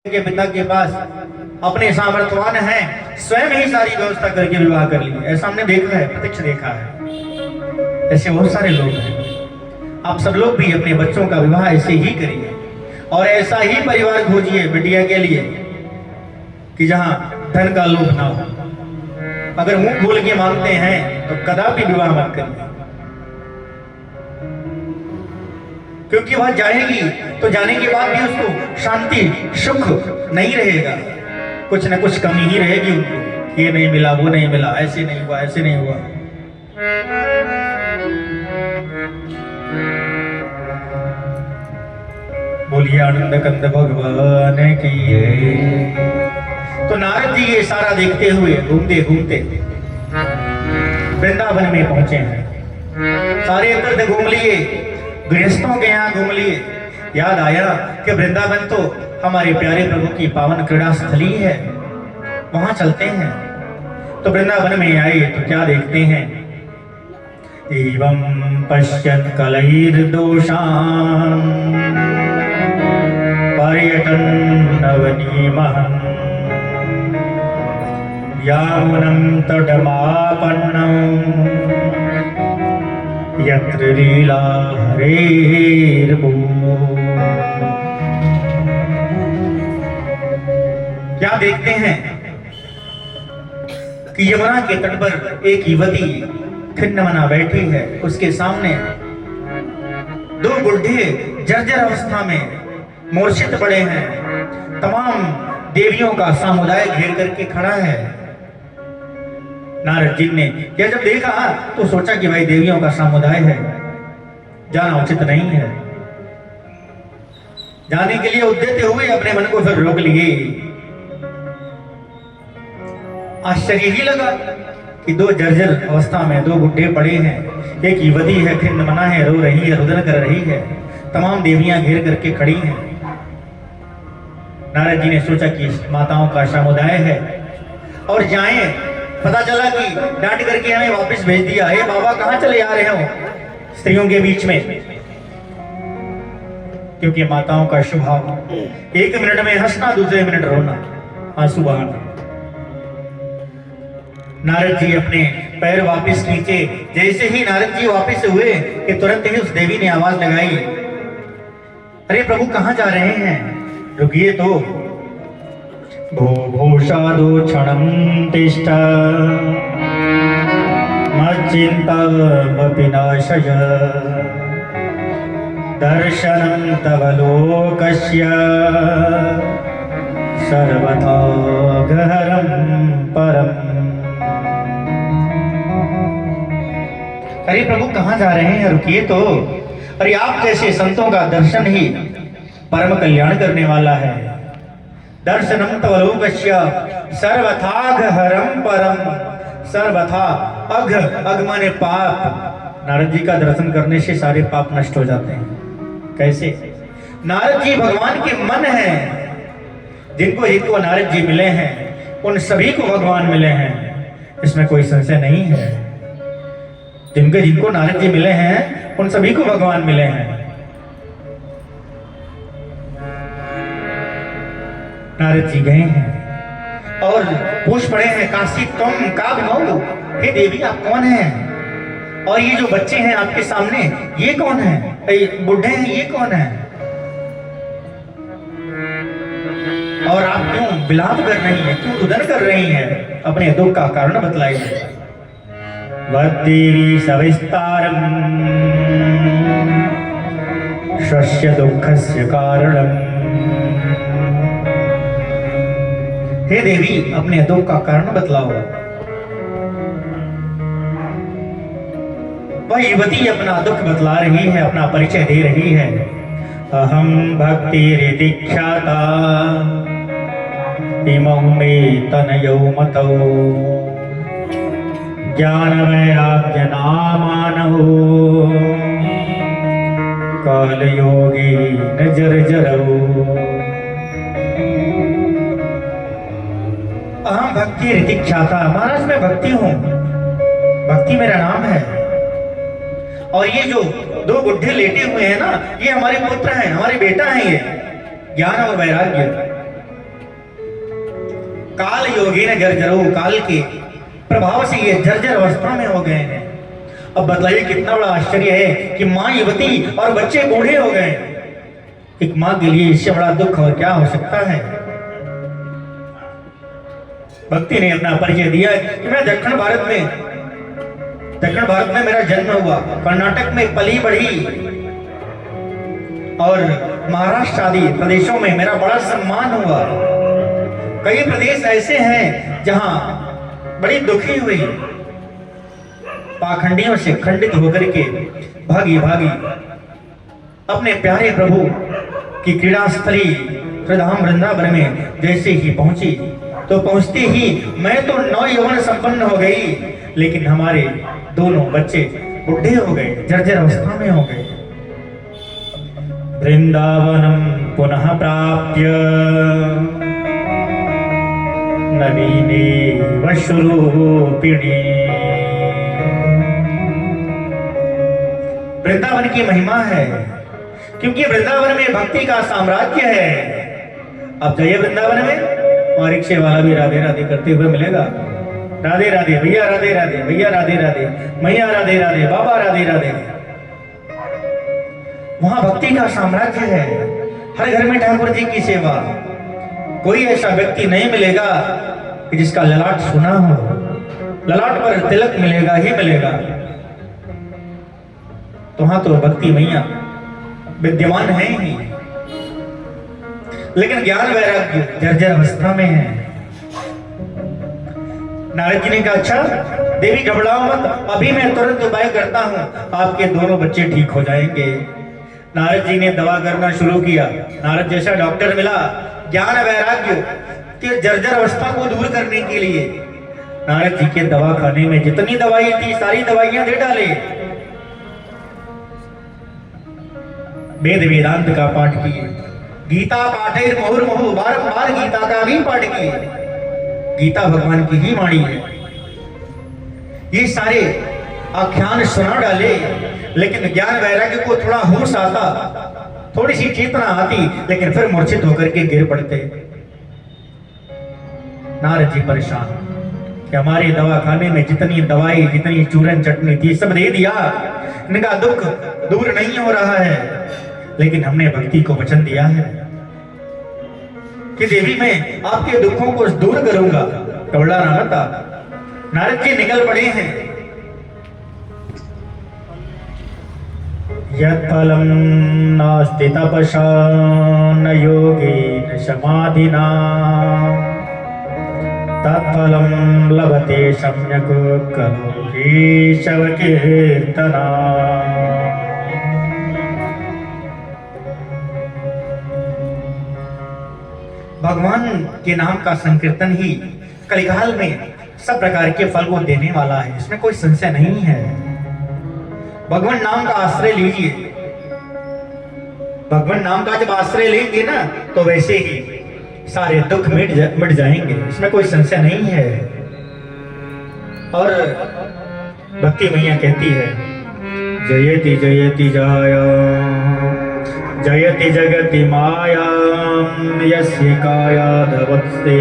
के पिता के पास अपने सामर्थ्यवान हैं, स्वयं ही सारी व्यवस्था करके विवाह कर ली। ऐसा हमने देखा है, प्रत्यक्ष देखा है। ऐसे बहुत सारे लोग हैं। आप सब लोग भी अपने बच्चों का विवाह ऐसे ही करिए और ऐसा ही परिवार खोजिए बिटिया के लिए कि जहां धन का लोभ ना हो। अगर मुंह खोल के मांगते हैं तो कदापि विवाह मत करिए, क्योंकि वह जाएगी तो जाने के बाद भी उसको शांति सुख नहीं रहेगा, कुछ न कुछ कमी ही रहेगी उनको। ये नहीं मिला, वो नहीं मिला, ऐसे नहीं हुआ, ऐसे नहीं हुआ। बोलिए आनंद कंद भगवान की। तो नारद जी ये सारा देखते हुए घूमते घूमते वृंदावन में पहुंचे हैं। सारे तीर्थ घूम लिए, गृहस्थों के यहाँ घूम लिए। याद आया कि वृंदावन तो हमारे प्यारे प्रभु की पावन क्रीड़ा स्थली है, वहां चलते हैं। तो वृंदावन में आए तो क्या देखते हैं? एवं पश्यन् कलैर्दोषान् पर्यटन् नवनीमहम् यामुनं तटमापन्नं यत्र लीला हरेर्भूः। क्या देखते हैं कि यमुना के तट पर एक युवती खिन्नमना बैठी है। उसके सामने दो बुढ़े जर्जर अवस्था में मूर्छित पड़े हैं। तमाम देवियों का समुदाय घेर करके खड़ा है। नारद जी ने यह जब देखा तो सोचा कि भाई देवियों का समुदाय है, जाना उचित नहीं है। जाने के लिए उद्यत हुए अपने मन को फिर रोक लिए। आश्चर्य ही लगा कि दो जर्जर अवस्था में दो बुढ़े पड़े हैं, एक युवती है, खिन्नमना है, रो रही है, रुदन कर रही है, तमाम देवियां घेर करके खड़ी हैं। नारद जी ने सोचा कि माताओं का समुदाय है और जाएं। पता चला कि डांट करके हमें वापस भेज दिया। हे बाबा, कहां चले आ रहे हो स्त्रियों के बीच में? क्योंकि माताओं का स्वभाव एक मिनट में हंसना, दूसरे मिनट रोना, आंसू बहाना। नारद जी अपने पैर वापस खींचे। जैसे ही नारद जी वापस हुए कि तुरंत ही उस देवी ने आवाज लगाई, अरे प्रभु कहां जा रहे हैं? रुकिए तो। भो भूषादो क्षणं तिष्ठ मच्चिन्तामपि नाशय दर्शनं तव लोकस्य सर्वथा गहरं परम्। अरे प्रभु कहां जा रहे हैं? रुकिए तो। अरे आप जैसे संतों का दर्शन ही परम कल्याण करने वाला है। दर्शनम तव लोकस्य सर्वथा गहरं परम। सर्वथा अघ, अघ माने पाप। नारद जी का दर्शन करने से सारे पाप नष्ट हो जाते हैं। कैसे? नारद जी भगवान के मन हैं। जिनको जिनको नारद जी मिले हैं उन सभी को भगवान मिले हैं, इसमें कोई संशय नहीं है। जिनके जिनको नारद जी मिले हैं उन सभी को भगवान मिले हैं। नारद जी गए हैं और पूछ पड़े हैं, काशी तुम का विमौ? हे देवी, आप कौन हैं? और ये जो बच्चे हैं आपके सामने, ये कौन है? बुढ़े हैं, ये कौन है? और आप क्यों विलाप कर रही हैं, क्यों रुदन कर रही हैं? अपने दुख का कारण बतलाइए। वद्देवी सविस्तारम् स्वस्य दुःखस्य कारणम्। हे देवी, अपने दुख का कारण बतलाओ। वह युवती अपना दुख बतला रही है, अपना परिचय दे रही है। अहम भक्तिरिति ख्याता इमौ मे तनयौ मतौ ज्ञान वैराग्य नामानौ कालयोगी न जर्जरौ। अहम भक्ति ऋतिक ख्याता। महाराज मैं भक्ति हूं, भक्ति मेरा नाम है। और ये जो दो बुढ़े लेटे हुए हैं ना, ये हमारे पुत्र हैं, हमारे बेटा हैं। ये ज्ञान और वैराग्य काल योगी ने जर्जरो, काल के प्रभाव से ये जर्जर अवस्था में हो गए हैं। अब बतलाइए कितना बड़ा आश्चर्य है कि माँ युवती और बच्चे बूढ़े हो गए। एक माँ के लिए इससे बड़ा दुख और क्या हो सकता है। भक्ति ने अपना परिचय दिया कि मैं दक्षिण भारत में मेरा जन्म हुआ, कर्नाटक में पली बढ़ी और महाराष्ट्र आदि प्रदेशों में मेरा बड़ा सम्मान हुआ। कई प्रदेश ऐसे हैं जहां बड़ी दुखी हुई, पाखंडियों से खंडित होकर के भागी भागी अपने प्यारे प्रभु की क्रीड़ा स्थली श्रीधाम वृंदावन में जैसे ही पहुंची तो पहुंचते ही मैं तो नौ यौवन संपन्न हो गई, लेकिन हमारे दोनों बच्चे बुढ़े हो गए, जर्जर अवस्था में हो गए। वृंदावनम पुनः प्राप्य नवीने वशरूपिणी। वृंदावन की महिमा है क्योंकि वृंदावन में भक्ति का साम्राज्य है। अब जाइए वृंदावन में और रिक्शे वाला भी राधे राधे करते हुए मिलेगा। राधे राधे भैया, राधे राधे भैया, राधे राधे मैया, राधे राधे बाबा, राधे राधे। वहां भक्ति का साम्राज्य है। हर घर में ठाकुर जी की सेवा। कोई ऐसा व्यक्ति नहीं मिलेगा कि जिसका ललाट सुना हो। ललाट पर तिलक मिलेगा ही मिलेगा। तो वहां तो भक्ति मैया विद्यमान है ही, लेकिन ज्ञान वैराग्य जर्जर अवस्था में है। नारद जी ने कहा, अच्छा देवी घबराओ मत, अभी मैं तुरंत उपाय करता हूं, आपके दोनों बच्चे ठीक हो जाएंगे। नारद जी ने दवा करना शुरू किया। नारद जैसा डॉक्टर मिला ज्ञान वैराग्य के जर्जर अवस्था को दूर करने के लिए। नारद जी के दवा खाने में जितनी दवाई थी सारी दवाइयां दे डाले। वेद वेदांत का पाठ किए, गीता पाठे मुहुर्मुहु, बारंबार गीता का भी पाठ किए। गीता भगवान की ही वाणी है। ये सारे आख्यान सुना डाले, लेकिन ज्ञान वैराग्य को थोड़ा होश आता, थोड़ी सी चेतना आती, लेकिन फिर मूर्छित होकर के गिर पड़ते। नारद जी परेशान कि हमारे दवाखाने में जितनी दवाई, जितनी चूरन चटनी थी सब दे दिया, इनका दुख दूर नहीं हो रहा है, लेकिन हमने भक्ति को वचन दिया है कि देवी मैं आपके दुखों को दूर करूंगा, घबराना मत आप। नारद जी निकल पड़े हैं। यत्फलं नास्ति तपसा न योगेन समाधिना तत्फलं लभते सम्यक् खलु केशव कीर्तना। भगवान के नाम का संकीर्तन ही कलिकाल में सब प्रकार के फल को देने वाला है, इसमें कोई संशय नहीं है। भगवान नाम का आश्रय लीजिए। भगवान नाम का जब आश्रय लेंगे ना तो वैसे ही सारे दुख मिट जाएंगे, इसमें कोई संशय नहीं है। और भक्ति मैया कहती है, जयति जयति जाया जयति जगति माया यस्य कायादवत्से।